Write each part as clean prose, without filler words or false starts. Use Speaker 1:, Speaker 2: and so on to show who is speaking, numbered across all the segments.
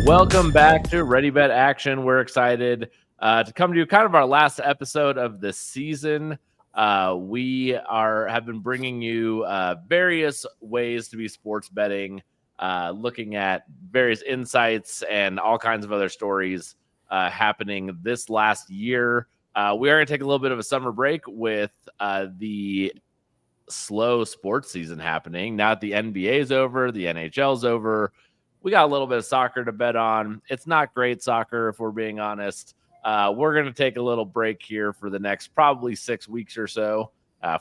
Speaker 1: Welcome back to Ready Bet Action. We're excited to come to you kind of our last episode of the season. We have been bringing you various ways to be sports betting, looking at various insights and all kinds of other stories happening this last year. We are going to take a little bit of a summer break with the slow sports season happening. Now that the NBA is over, the NHL is over, we got a little bit of soccer to bet on. It's not great soccer, if we're being honest. We're going to take a little break here for the next probably 6 weeks or so,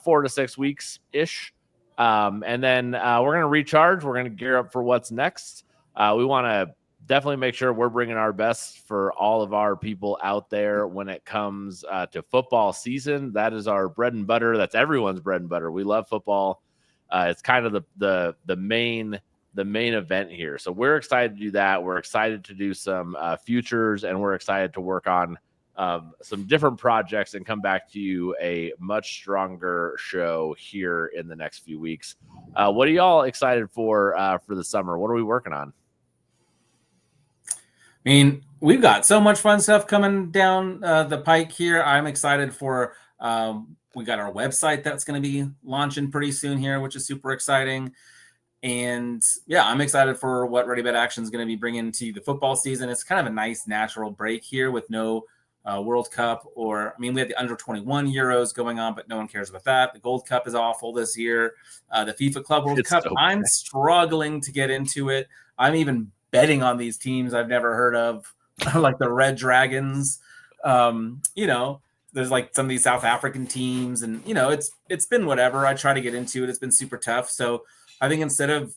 Speaker 1: 4 to 6 weeks-ish. And then we're going to recharge. We're going to gear up for what's next. We want to definitely make sure we're bringing our best for all of our people out there when it comes to football season. That is our bread and butter. That's everyone's bread and butter. We love football. It's kind of the main event here. So we're excited to do that. We're excited to do some futures, and we're excited to work on some different projects and come back to you a much stronger show here in the next few weeks. What are y'all excited for the summer? What are we working on?
Speaker 2: I mean, we've got so much fun stuff coming down the pike here. I'm excited for we got our website that's going to be launching pretty soon here, which is super exciting. And yeah, I'm excited for what Ready Bet Action is going to be bringing to the football season. It's kind of a nice natural break here with no World Cup, we had the under 21 Euros going on, but no one cares about that. The Gold Cup is awful this year. The FIFA Club World Cup, so I'm struggling to get into it. I'm even betting on these teams I've never heard of, like the Red Dragons. There's like some of these South African teams, and it's been whatever. I try to get into it. It's been super tough. So I think instead of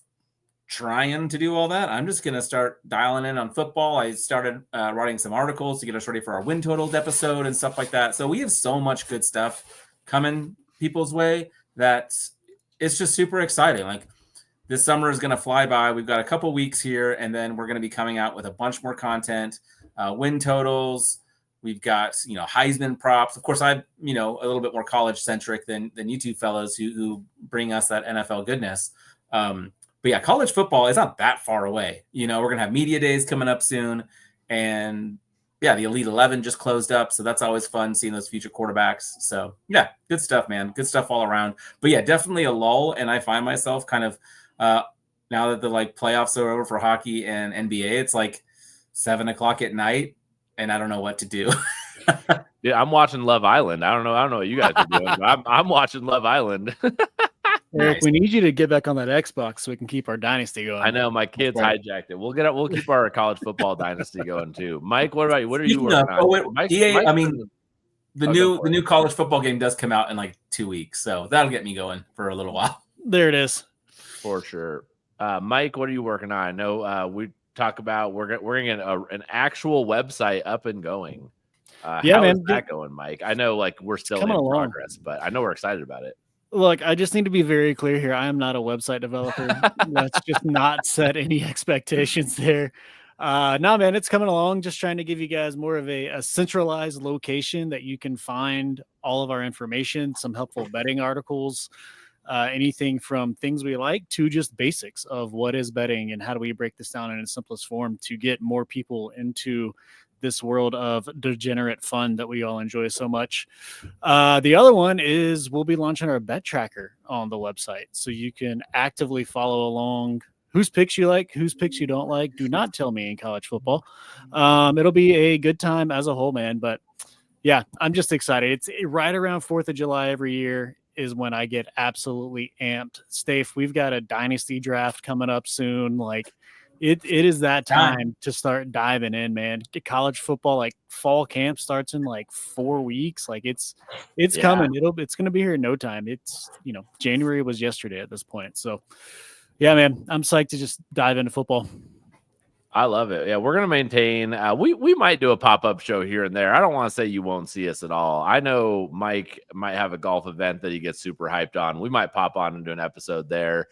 Speaker 2: trying to do all that, I'm just going to start dialing in on football. I started writing some articles to get us ready for our win totals episode and stuff like that. So we have so much good stuff coming people's way that it's just super exciting. Like, this summer is going to fly by. We've got a couple weeks here, and then we're going to be coming out with a bunch more content, win totals. We've got, Heisman props. Of course, I'm, a little bit more college centric than you two fellows who bring us that NFL goodness. But yeah, college football is not that far away. We're going to have media days coming up soon. And yeah, the Elite 11 just closed up. So that's always fun seeing those future quarterbacks. So yeah, good stuff, man. Good stuff all around. But yeah, definitely a lull. And I find myself kind of, now that the playoffs are over for hockey and NBA, it's like 7:00 at night and I don't know what to do.
Speaker 1: Yeah, I'm watching Love Island. I don't know what you guys are doing, but I'm watching Love Island.
Speaker 3: Eric, we need you to get back on that Xbox so we can keep our dynasty going.
Speaker 1: I know my kids hijacked it. We'll keep our college football dynasty going too. Mike, what about you? What are you working on?
Speaker 2: Mike, the new college football game does come out in like 2 weeks, so that'll get me going for a little while.
Speaker 3: There it is,
Speaker 1: for sure. Mike, what are you working on? I know we talk about we're gonna get an actual website up and going. How is that going, Mike? I know we're still in progress, but I know we're excited about it.
Speaker 3: Look, I just need to be very clear here. I am not a website developer. Let's just not set any expectations there. No, man, it's coming along. Just trying to give you guys more of a centralized location that you can find all of our information, some helpful betting articles, anything from things we like to just basics of what is betting and how do we break this down in its simplest form to get more people into this world of degenerate fun that we all enjoy so much. The other one is we'll be launching our bet tracker on the website, so you can actively follow along whose picks you like, whose picks you don't like. Do not tell me in college football. It'll be a good time as a whole, man. But yeah, I'm just excited. It's right around 4th of July every year is when I get absolutely amped. Stafe, we've got a dynasty draft coming up soon. It is that time to start diving in, man. College football, fall camp starts in 4 weeks. It's coming. It's going to be here in no time. It's, January was yesterday at this point. So yeah, man, I'm psyched to just dive into football.
Speaker 1: I love it. Yeah, we're going to maintain. We might do a pop-up show here and there. I don't want to say you won't see us at all. I know Mike might have a golf event that he gets super hyped on. We might pop on and do an episode there.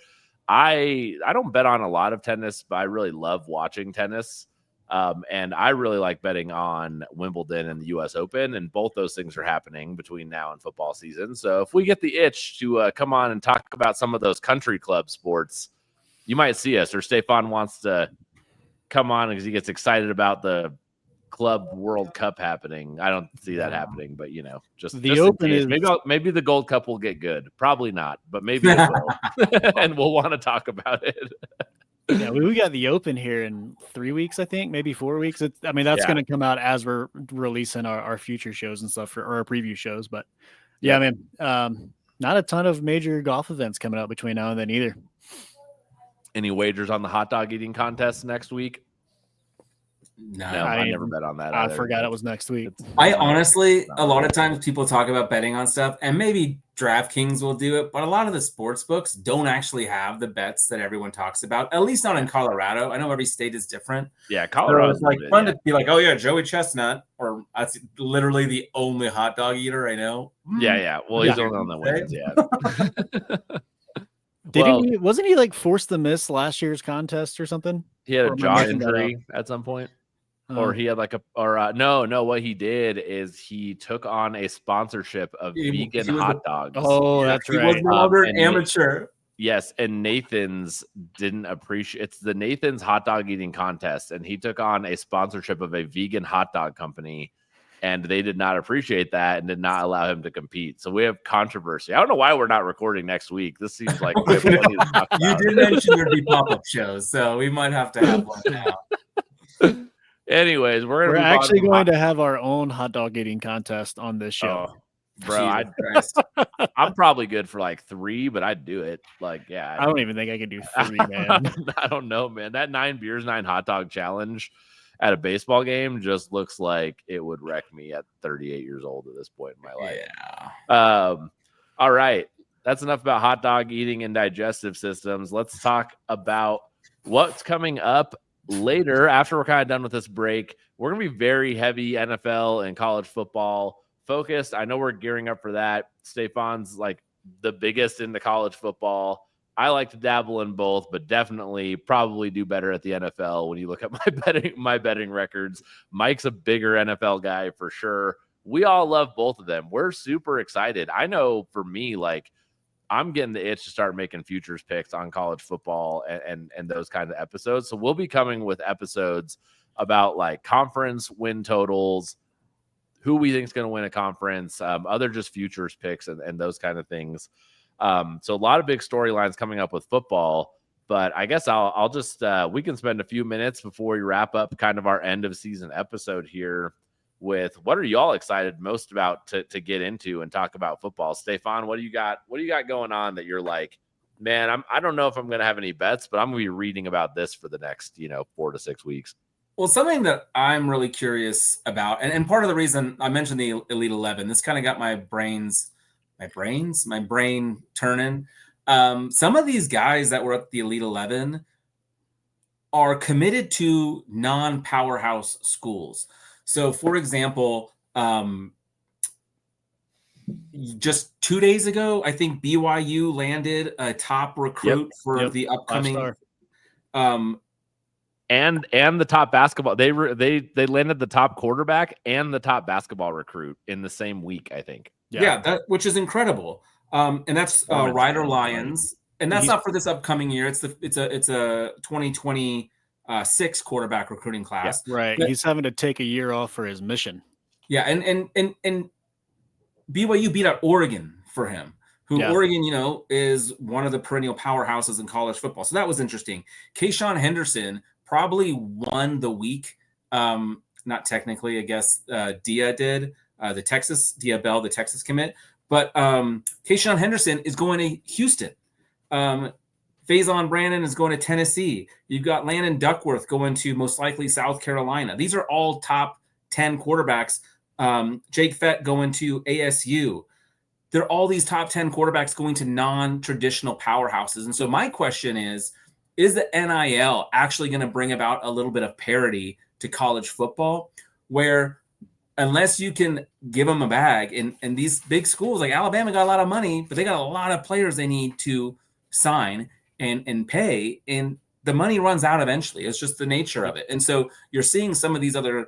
Speaker 1: I don't bet on a lot of tennis, but I really love watching tennis. And I really like betting on Wimbledon and the U.S. Open, and both those things are happening between now and football season. So if we get the itch to come on and talk about some of those country club sports, you might see us, or Stefan wants to come on because he gets excited about the Club World Cup happening. I don't see that happening, but just
Speaker 3: The
Speaker 1: just
Speaker 3: Open is
Speaker 1: maybe the Gold Cup will get good. Probably not, but maybe it will, and we'll want to talk about it.
Speaker 3: Yeah, we got the Open here in 3 weeks, I think, maybe 4 weeks. That's going to come out as we're releasing our future shows and stuff or our preview shows. But yeah, man, not a ton of major golf events coming up between now and then either.
Speaker 1: Any wagers on the hot dog eating contest next week?
Speaker 2: No,
Speaker 1: I never bet on that.
Speaker 3: I forgot it was next week.
Speaker 2: I honestly, a lot of times people talk about betting on stuff, and maybe DraftKings will do it, but a lot of the sports books don't actually have the bets that everyone talks about, at least not in Colorado. I know every state is different.
Speaker 1: Yeah, Colorado is
Speaker 2: like fun to be like, oh yeah, Joey Chestnut, or that's literally the only hot dog eater I know.
Speaker 1: Yeah. Well, he's the only one that wins. Yeah.
Speaker 3: Wasn't he like forced to miss last year's contest or something?
Speaker 1: He had a jaw injury at some point. Or he had no. What he did is he took on a sponsorship of vegan hot dogs.
Speaker 3: Oh, that's right.
Speaker 2: He was no longer an amateur.
Speaker 1: Yes, and Nathan's didn't appreciate. It's the Nathan's hot dog eating contest, and he took on a sponsorship of a vegan hot dog company, and they did not appreciate that and did not allow him to compete. So we have controversy. I don't know why we're not recording next week. This seems like we have plenty to talk about.
Speaker 2: You did mention there'd be pop-up shows, so we might have to have one now.
Speaker 1: Anyways, we're
Speaker 3: actually going to have our own hot dog eating contest on this show.
Speaker 1: Oh, bro, I'm probably good for like 3, but I'd do it. Like, yeah.
Speaker 3: I don't even think I could do 3, man.
Speaker 1: I don't know, man. That 9 beers, 9 hot dog challenge at a baseball game just looks like it would wreck me at 38 years old at this point in my life.
Speaker 2: Yeah.
Speaker 1: All right. That's enough about hot dog eating and digestive systems. Let's talk about what's coming up later after we're kind of done with this break. We're going to be very heavy NFL and college football focused. I know we're gearing up for that. Stefan's like the biggest into college football. I like to dabble in both, but definitely probably do better at the NFL when you look at my betting records. Mike's a bigger NFL guy for sure. We all love both of them. We're super excited. I know for me, like, I'm getting the itch to start making futures picks on college football and those kinds of episodes. So we'll be coming with episodes about like conference win totals, who we think is going to win a conference, other just futures picks and those kind of things. So a lot of big storylines coming up with football, but I guess I'll just we can spend a few minutes before we wrap up kind of our end of season episode here with what are y'all excited most about to get into and talk about football. Stefan, what do you got going on that you're like, man, I don't know if I'm going to have any bets, but I'm going to be reading about this for the next, 4 to 6 weeks.
Speaker 2: Well, something that I'm really curious about, and part of the reason I mentioned the Elite 11, this kind of got my brain turning. Some of these guys that were at the Elite 11 are committed to non-powerhouse schools. So, for example, just 2 days ago, I think BYU landed a top recruit for the upcoming.
Speaker 1: And the top basketball. They landed the top quarterback and the top basketball recruit in the same week, I think.
Speaker 2: Yeah, that which is incredible. And that's Ryder Lyons, and that's not for this upcoming year. It's a 2026 quarterback recruiting class.
Speaker 3: Yeah, right. But he's having to take a year off for his mission.
Speaker 2: Yeah, and BYU beat out Oregon for him. Oregon, is one of the perennial powerhouses in college football. So that was interesting. Kayshawn Henderson probably won the week. Not technically, I guess Dia did. Dia Bell, the Texas commit. But Kayshawn Henderson is going to Houston. Faison Brandon is going to Tennessee. You've got Landon Duckworth going to most likely South Carolina. These are all top 10 quarterbacks. Jake Fett going to ASU. They're all these top 10 quarterbacks going to non-traditional powerhouses. And so my question is the NIL actually going to bring about a little bit of parity to college football where unless you can give them a bag and these big schools like Alabama got a lot of money, but they got a lot of players they need to sign and pay. And the money runs out eventually. It's just the nature of it. And so you're seeing some of these other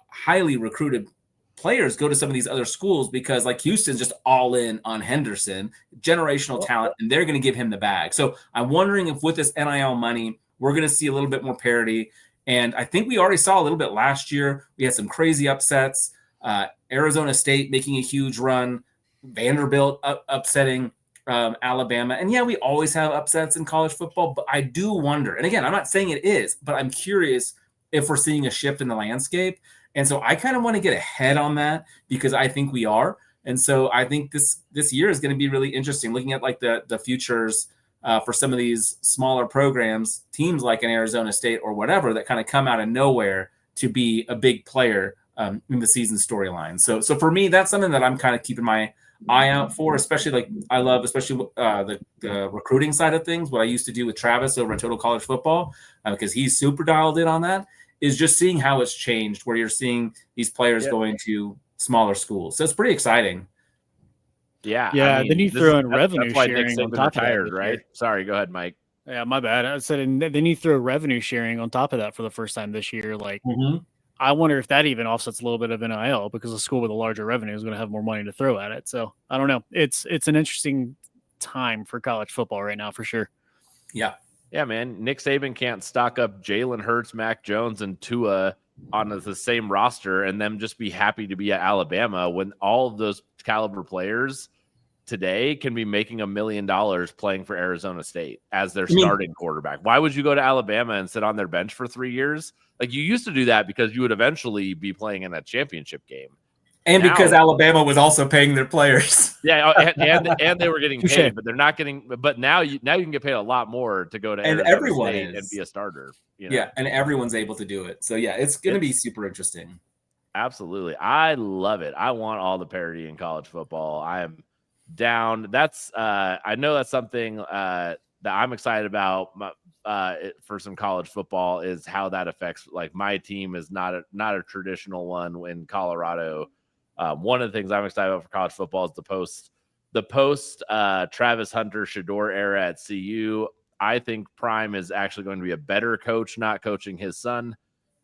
Speaker 2: highly recruited players go to some of these other schools because like Houston's just all in on Henderson, generational talent, and they're going to give him the bag. So I'm wondering if with this NIL money, we're going to see a little bit more parity. And I think we already saw a little bit last year. We had some crazy upsets. Arizona State making a huge run, Vanderbilt upsetting Alabama. And yeah, we always have upsets in college football, but I do wonder, and again, I'm not saying it is, but I'm curious if we're seeing a shift in the landscape. And so I kind of want to get ahead on that because I think we are. And so I think this year is going to be really interesting, looking at like the futures for some of these smaller programs, teams like an Arizona State or whatever that kind of come out of nowhere to be a big player in the season storyline. So for me, that's something that I'm kind of keeping my eye out for, especially like I love, especially the recruiting side of things. What I used to do with Travis over at Total College Football, because he's super dialed in on that, is just seeing how it's changed, where you're seeing these players going to smaller schools. So it's pretty exciting.
Speaker 1: Yeah.
Speaker 3: Yeah.
Speaker 1: I mean,
Speaker 3: then you throw in revenue
Speaker 1: that's why Nick
Speaker 3: sharing on
Speaker 1: Saban
Speaker 3: top
Speaker 1: retired,
Speaker 3: of that.
Speaker 1: right? Sorry, go ahead, Mike.
Speaker 3: Yeah, my bad. I said, and then you throw revenue sharing on top of that for the first time this year. Like, I wonder if that even offsets a little bit of NIL because a school with a larger revenue is going to have more money to throw at it. So I don't know. It's an interesting time for college football right now, for sure.
Speaker 2: Yeah.
Speaker 1: Yeah, man. Nick Saban can't stock up Jalen Hurts, Mac Jones, and Tua on the same roster and them just be happy to be at Alabama when all of those caliber players today can be making $1 million playing for Arizona State as their starting quarterback. Why would you go to Alabama and sit on their bench for 3 years? Like, you used to do that because you would eventually be playing in a championship game.
Speaker 2: And now, because Alabama was also paying their players.
Speaker 1: Yeah, and they were getting paid, but they're not getting. But now you can get paid a lot more to go to Arizona State and be a starter. You know?
Speaker 2: Yeah, and everyone's able to do it. So yeah, it's going to be super interesting.
Speaker 1: Absolutely, I love it. I want all the parity in college football. I am down. That's I know that's something that I'm excited about. For some college football is how that affects. Like, my team is not a traditional one in Colorado. One of the things I'm excited about for college football is the post Travis Hunter Shedeur era at CU. I think Prime is actually going to be a better coach, not coaching his son.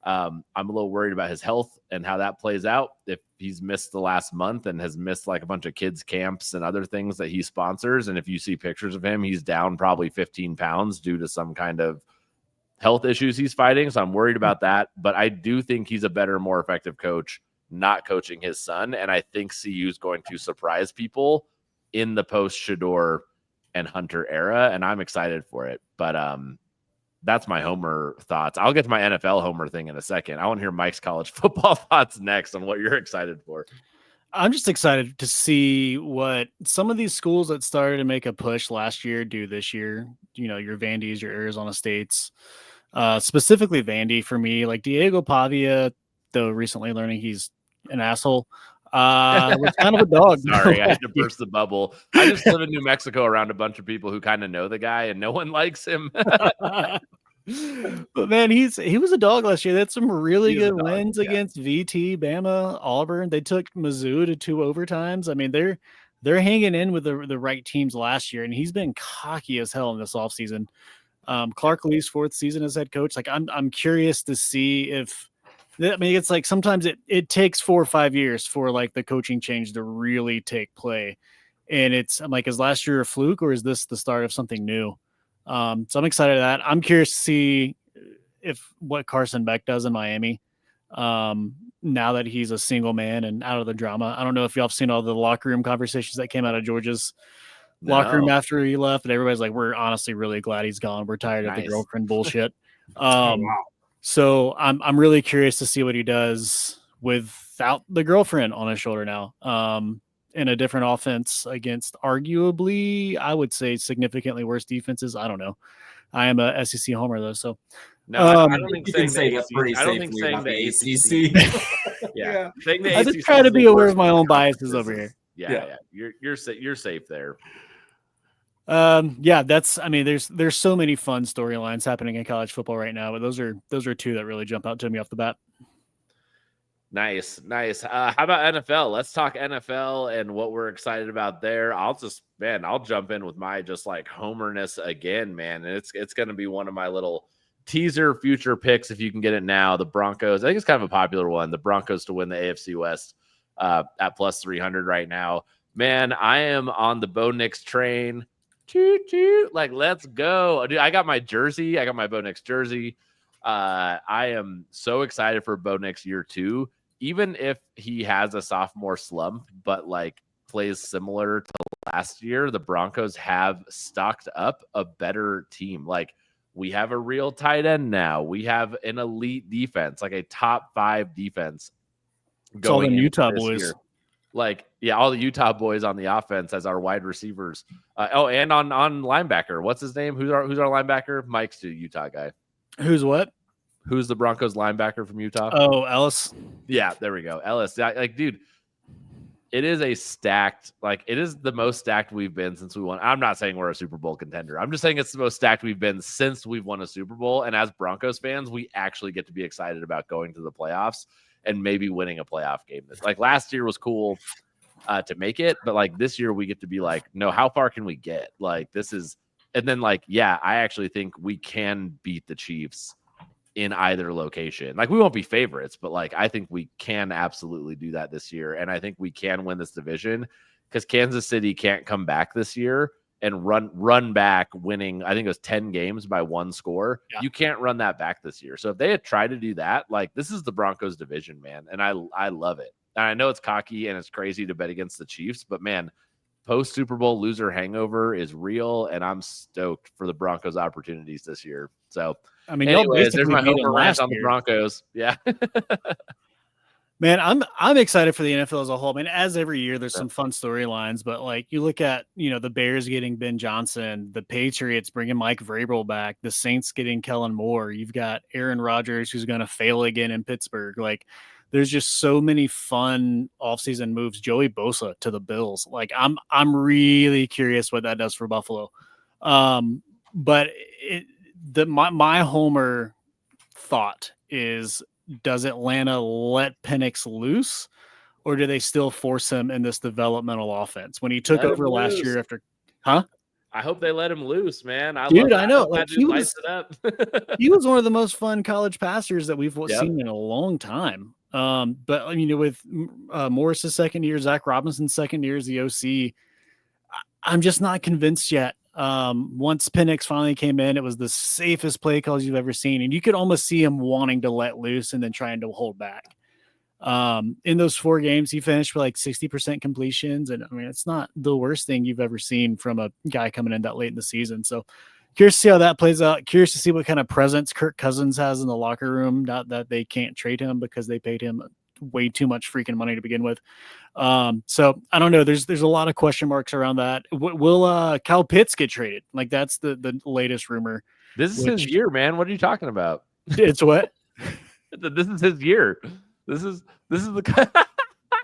Speaker 1: I'm a little worried about his health and how that plays out. If he's missed the last month and has missed like a bunch of kids camps and other things that he sponsors, and if you see pictures of him, he's down probably 15 pounds due to some kind of health issues he's fighting. So I'm worried about that. But I do think he's a better, more effective coach not coaching his son. And I think CU is going to surprise people in the post Shedeur and Hunter era. And I'm excited for it. But that's my Homer thoughts. I'll get to my NFL Homer thing in a second. I want to hear Mike's college football thoughts next on what you're excited for.
Speaker 3: I'm just excited to see what some of these schools that started to make a push last year do this year. You know, your Vandy's, your Arizona States, specifically Vandy for me, like Diego Pavia, though recently learning he's an asshole, was kind of a dog.
Speaker 1: Sorry, I had to burst the bubble. I just live in New Mexico around a bunch of people who kind of know the guy and no one likes him.
Speaker 3: But man, he was a dog last year. They had some really good wins against VT, Bama, Auburn. They took Mizzou to 2 overtimes. I mean, they're hanging in with the right teams last year, and he's been cocky as hell in this offseason. Clark Lee's 4th season as head coach. Like, I'm curious to see if, I mean, it's like sometimes it takes 4 or 5 years for like the coaching change to really take play. And I'm like, is last year a fluke or is this the start of something new? So I'm excited at that. I'm curious to see what Carson Beck does in Miami. Now that he's a single man and out of the drama. I don't know if y'all have seen all the locker room conversations that came out of Georgia's locker room after he left, and everybody's like, we're honestly really glad he's gone. We're tired of the girlfriend bullshit.
Speaker 2: Wow.
Speaker 3: So I'm really curious to see what he does without the girlfriend on his shoulder now. In a different offense against arguably, I would say, significantly worse defenses. I don't know. I am a SEC homer though, so
Speaker 1: no, I don't think
Speaker 2: you can say that pretty
Speaker 1: I don't think
Speaker 2: safely
Speaker 1: saying
Speaker 2: about
Speaker 1: the ACC.
Speaker 2: Yeah.
Speaker 3: I just try to be aware of my own biases over here.
Speaker 1: Yeah. You're safe there.
Speaker 3: That's, I mean, there's so many fun storylines happening in college football right now, but those are 2 that really jump out to me off the bat.
Speaker 1: Nice. How about NFL? Let's talk NFL and what we're excited about there. I'll jump in with my just like homerness again, man. And it's going to be one of my little teaser future picks if you can get it now. The Broncos, I think it's kind of a popular one. The Broncos to win the AFC West at plus 300 right now. Man, I am on the Bo Nix train. Choo choo. Like, let's go. Dude, I got my jersey. I got my Bo Nix jersey. I am so excited for Bo Nix year 2. Even if he has a sophomore slump, but like plays similar to last year, the Broncos have stocked up a better team. Like, we have a real tight end now. We have an elite defense, like a top 5 defense.
Speaker 3: It's all the
Speaker 1: into
Speaker 3: Utah
Speaker 1: this
Speaker 3: boys.
Speaker 1: year. Like, yeah, all the Utah boys on the offense as our wide receivers. And on linebacker, what's his name? Who's our linebacker? Mike's the Utah guy.
Speaker 3: Who's what?
Speaker 1: Who's the Broncos linebacker from Utah?
Speaker 3: Oh, Ellis.
Speaker 1: Yeah, there we go. Ellis. Like, dude, it is it is the most stacked we've been since we won. I'm not saying we're a Super Bowl contender. I'm just saying it's the most stacked we've been since we've won a Super Bowl. And as Broncos fans, we actually get to be excited about going to the playoffs and maybe winning a playoff game. Like, last year was cool to make it, but like this year we get to be like, no, how far can we get? Like, this is, and then like, yeah, I actually think we can beat the Chiefs in either location. Like, we won't be favorites, but like, I think we can absolutely do that this year. And I think we can win this division because Kansas City can't come back this year and run back winning, I think it was 10 games by 1 score. Yeah. You can't run that back this year. So if they had tried to do that, like, this is the Broncos division, man. And I love it. And I know it's cocky and it's crazy to bet against the Chiefs, but man, post Super Bowl loser hangover is real. And I'm stoked for the Broncos opportunities this year. So,
Speaker 3: I mean,
Speaker 1: anyways, there's my homer rant on the Broncos. Yeah.
Speaker 3: Man, I'm excited for the NFL as a whole. I mean, as every year, there's some fun storylines, but like, you look at, the Bears getting Ben Johnson, the Patriots bringing Mike Vrabel back, the Saints getting Kellen Moore. You've got Aaron Rodgers, who's going to fail again in Pittsburgh. Like, there's just so many fun offseason moves. Joey Bosa to the Bills. Like, I'm really curious what that does for Buffalo. But my homer thought is, does Atlanta let Penix loose, or do they still force him in this developmental offense when he took over last year after? Huh?
Speaker 1: I hope they let him loose, man.
Speaker 3: I know. Like, he was one of the most fun college passers that we've seen in a long time. But I mean, with Morris's second year, Zach Robinson's second year as the OC, I'm just not convinced yet. Once Penix finally came in, it was the safest play calls you've ever seen. And you could almost see him wanting to let loose and then trying to hold back. In those 4 games, he finished with like 60% completions. And I mean, it's not the worst thing you've ever seen from a guy coming in that late in the season. So curious to see how that plays out. Curious to see what kind of presence Kirk Cousins has in the locker room. Not that they can't trade him because they paid him way too much freaking money to begin with. So I don't know. There's a lot of question marks around that. Will Kyle Pitts get traded? Like, that's the latest rumor.
Speaker 1: This is his year, man. What are you talking about?
Speaker 3: It's what?
Speaker 1: This is his year. This is the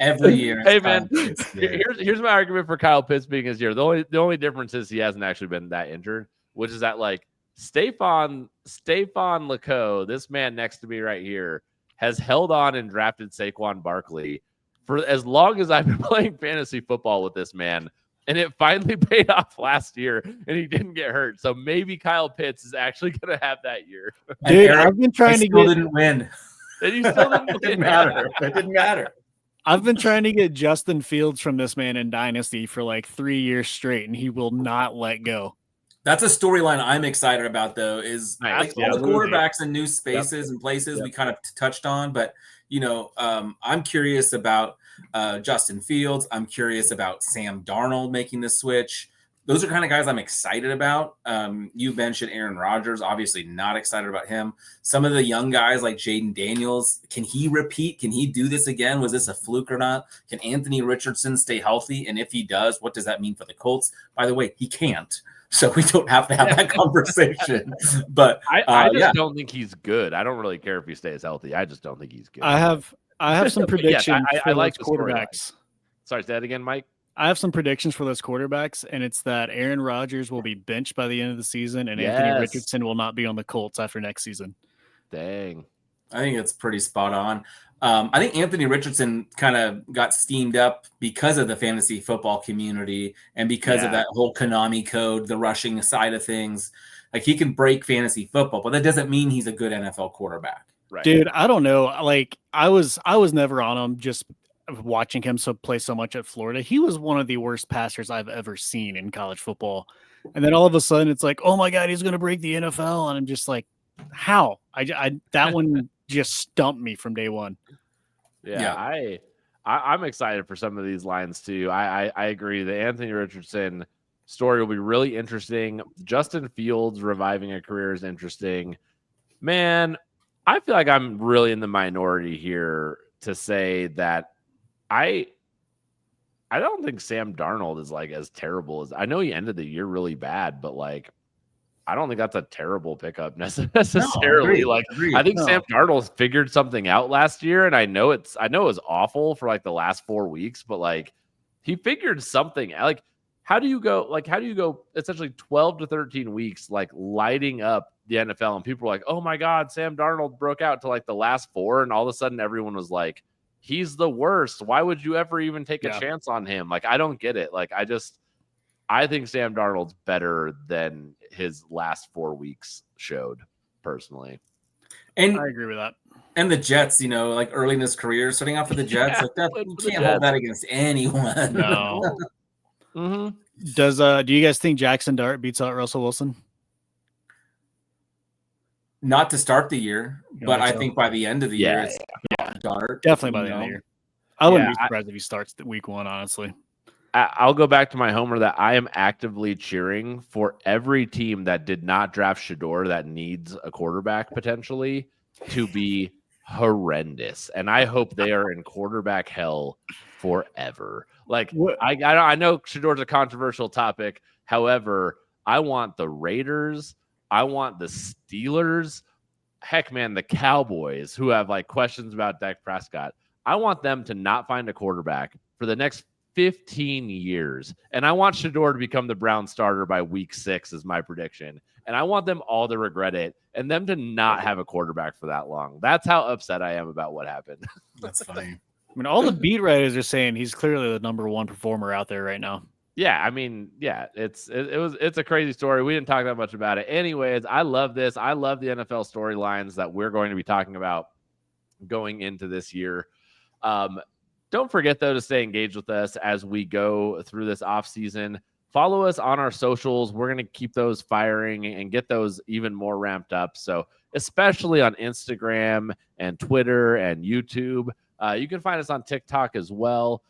Speaker 2: every year.
Speaker 1: Hey man, here's my argument for Kyle Pitts being his year. The only difference is he hasn't actually been that injured, which is that like Stephon Leco, this man next to me right here, has held on and drafted Saquon Barkley for as long as I've been playing fantasy football with this man. And it finally paid off last year, and he didn't get hurt. So maybe Kyle Pitts is actually going to have that year.
Speaker 3: Dude, I've been trying to get...
Speaker 2: didn't win.
Speaker 1: And you still didn't win.
Speaker 2: It didn't matter. It didn't matter.
Speaker 3: I've been trying to get Justin Fields from this man in Dynasty for like 3 years straight, and he will not let go.
Speaker 2: That's a storyline I'm excited about, though, is like all the quarterbacks in new spaces and places we kind of touched on. But, I'm curious about Justin Fields. I'm curious about Sam Darnold making the switch. Those are kind of guys I'm excited about. You mentioned Aaron Rodgers, obviously not excited about him. Some of the young guys like Jaden Daniels, can he repeat? Can he do this again? Was this a fluke or not? Can Anthony Richardson stay healthy? And if he does, what does that mean for the Colts? By the way, he can't. So we don't have to have that conversation. But
Speaker 1: I just don't think he's good. I don't really care if he stays healthy. I just don't think he's good.
Speaker 3: I have some predictions
Speaker 1: I like
Speaker 3: those quarterbacks.
Speaker 1: Sorry, say that again, Mike.
Speaker 3: I have some predictions for those quarterbacks, and it's that Aaron Rodgers will be benched by the end of the season, and Anthony Richardson will not be on the Colts after next season.
Speaker 1: Dang.
Speaker 2: I think it's pretty spot on. I think Anthony Richardson kind of got steamed up because of the fantasy football community and because of that whole Konami code, the rushing side of things. Like, he can break fantasy football, but that doesn't mean he's a good NFL quarterback.
Speaker 1: Right.
Speaker 3: Dude, I don't know. Like, I was never on him just watching him play so much at Florida. He was one of the worst passers I've ever seen in college football. And then all of a sudden it's like, oh my God, he's going to break the NFL. And I'm just like, how? That one just stumped me from day one.
Speaker 1: Yeah. I'm excited for some of these lines too. I agree. The Anthony Richardson story will be really interesting. Justin Fields reviving a career is interesting. Man, I feel like I'm really in the minority here to say that I don't think Sam Darnold is like as terrible as I know he ended the year really bad, but like I don't think that's a terrible pickup necessarily.
Speaker 2: Agreed.
Speaker 1: I think Sam Darnold figured something out last year, and I know it was awful for like the last 4 weeks, but like he figured something. Like, how do you go essentially 12 to 13 weeks like lighting up the NFL, and people were like, "Oh my God, Sam Darnold broke out to like the last 4," and all of a sudden everyone was like, "He's the worst. Why would you ever even take a chance on him?" Like, I don't get it. Like, I think Sam Darnold's better than his last 4 weeks showed, personally.
Speaker 2: And
Speaker 3: I agree with that.
Speaker 2: And the Jets, like early in his career, starting off with the Jets, like that, you can't hold that against anyone.
Speaker 3: No.
Speaker 1: Mm-hmm.
Speaker 3: Do you guys think Jackson Dart beats out Russell Wilson?
Speaker 2: Not to start the year, but I think by the end of the year, it's Dart.
Speaker 3: Definitely by the end of the year. I wouldn't be surprised if he starts week 1, honestly.
Speaker 1: I'll go back to my homer that I am actively cheering for every team that did not draft Shedeur that needs a quarterback potentially to be horrendous. And I hope they are in quarterback hell forever. Like, I know Shedeur's a controversial topic. However, I want the Raiders. I want the Steelers. Heck, man, the Cowboys, who have like questions about Dak Prescott. I want them to not find a quarterback for the next 15 years. And I want Shedeur to become the Brown starter by week 6 is my prediction. And I want them all to regret it and them to not have a quarterback for that long. That's how upset I am about what happened.
Speaker 2: That's funny.
Speaker 3: I mean, all the beat writers are saying he's clearly the number 1 performer out there right now.
Speaker 1: Yeah, I mean, it's a crazy story. We didn't talk that much about it. Anyways, I love this. I love the NFL storylines that we're going to be talking about going into this year. Don't forget, though, to stay engaged with us as we go through this offseason. Follow us on our socials. We're going to keep those firing and get those even more ramped up. So especially on Instagram and Twitter and YouTube. You can find us on TikTok as well.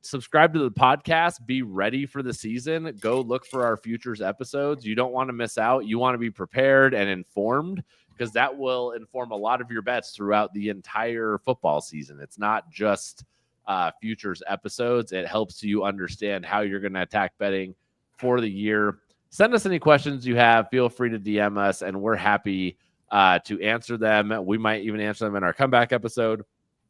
Speaker 1: Subscribe to the podcast. Be ready for the season. Go look for our futures episodes. You don't want to miss out. You want to be prepared and informed because that will inform a lot of your bets throughout the entire football season. It's not just futures episodes. It helps you understand how you're going to attack betting for the year. Send us any questions you have. Feel free to DM us, and we're happy to answer them. We might even answer them in our comeback episode,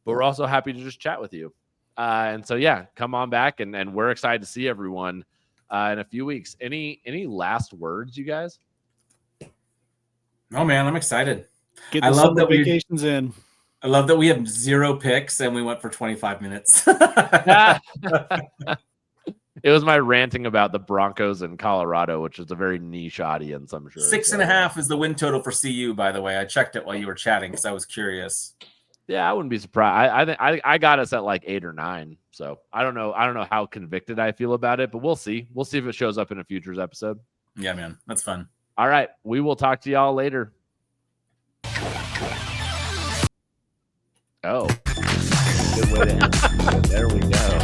Speaker 1: but we're also happy to just chat with you. And so, come on back, and we're excited to see everyone in a few weeks. Any last words, you guys?
Speaker 2: Oh, man, I'm excited.
Speaker 3: Get the summer vacations in.
Speaker 2: I love that we have 0 picks and we went for 25 minutes.
Speaker 1: It was my ranting about the Broncos in Colorado, which is a very niche audience, I'm sure.
Speaker 2: 6.5 is the win total for CU, by the way. I checked it while you were chatting because I was curious.
Speaker 1: Yeah, I wouldn't be surprised. I got us at like 8 or 9. So I don't know how convicted I feel about it, but we'll see. We'll see if it shows up in a futures episode.
Speaker 2: Yeah, man. That's fun.
Speaker 1: All right. We will talk to y'all later. Oh, good way to end. There we go.